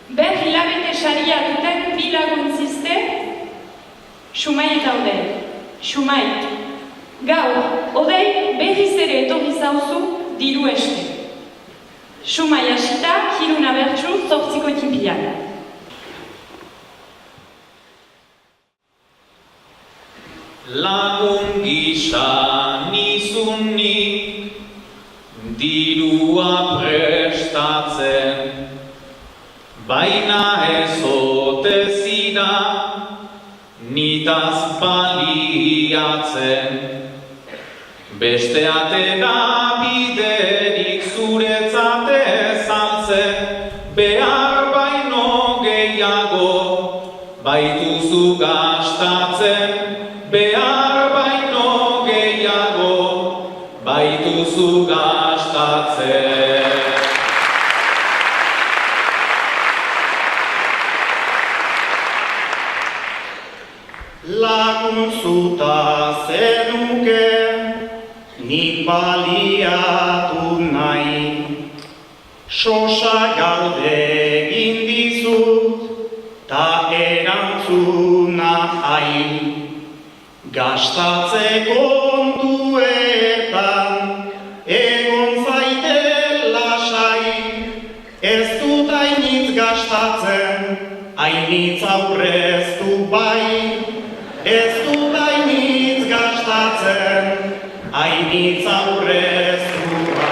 Ber hilabete saria duten bi lagun zizte, Xumai eta Odei. Xumai, gaur, Odei berriz ere etorri zauzu diru eske. Xumai hasita, hiruna bertsu, 8 tipian. Lagun gisa nizunik, dirua prestatzen, baina ez ote zira, nitaz baliatzen. Beste atera biderik zuretzat ezaltzen, behar baino gehiago, baituzu gastatzen. Behar baino gehiago, baituzu gastatzen. Lagun zuta zenuke, nik baliatu nahi. Sosa galde egin dizut, ta erantzuna hain. Gastatze kontuetan, egon zaite lasai, ez dut hainitz gastatzen, hainitz aurreztu bai. Ez dut hainitz gastatzen, hainitz aurreztu bai.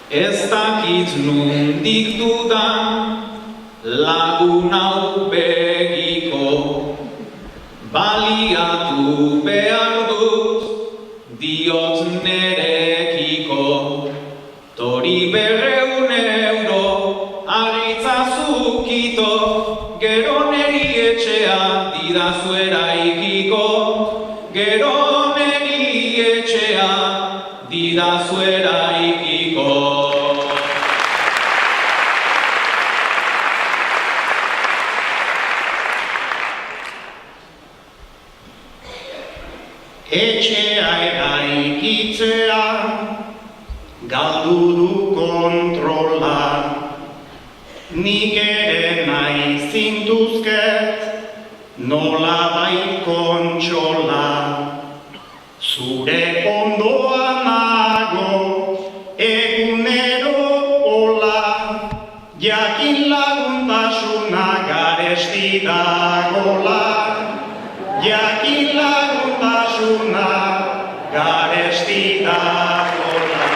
Ez dakit nondik dudan, lagun hau begiko, baliatu behar dut, diot nerekiko. Tori 200 euro, aritzazukito, gero neri etxea didazu eraikiko. Gero neri etxea didazu eraikiko. Etxea eraikitzea, galdu du kontrola. Nik ere nahi zintuzket, nola bai kontxola. Zure ondoan nago, egunero hola, jakin laguntasuna garesti dagola. Jakin laguntasuna garesti dagola.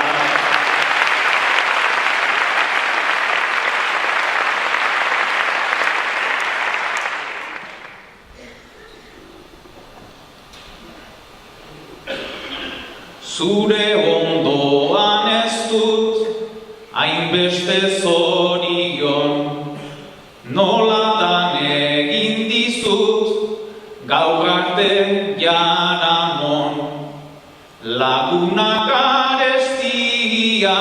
Zure ondoan ez dut, hainbeste zorion, nolatan egin dizut, gaur arte jaramon. Lagunak arestia,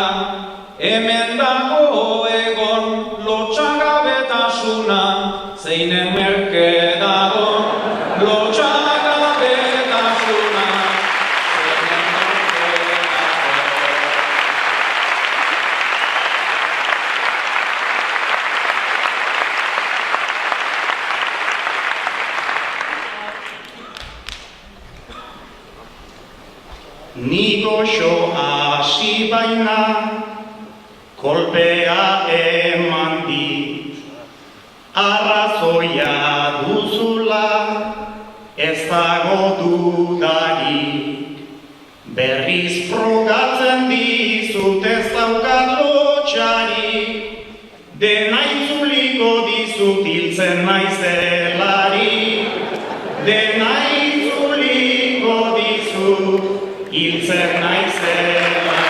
hemen dago egon, lotxagabetasuna, zeinen merke dago, lotxagabetasuna, zeinen merke dago. Ni goxo hasi baina, kolpea eman dit. Arrazoia duzula, ez dago dudarik. Berriz frogatzen dizut ez daukat lotxarik. Dena itzuliko dizut hiltzen naizelarik. Dena itzuliko dizut hiltzen naizelarik.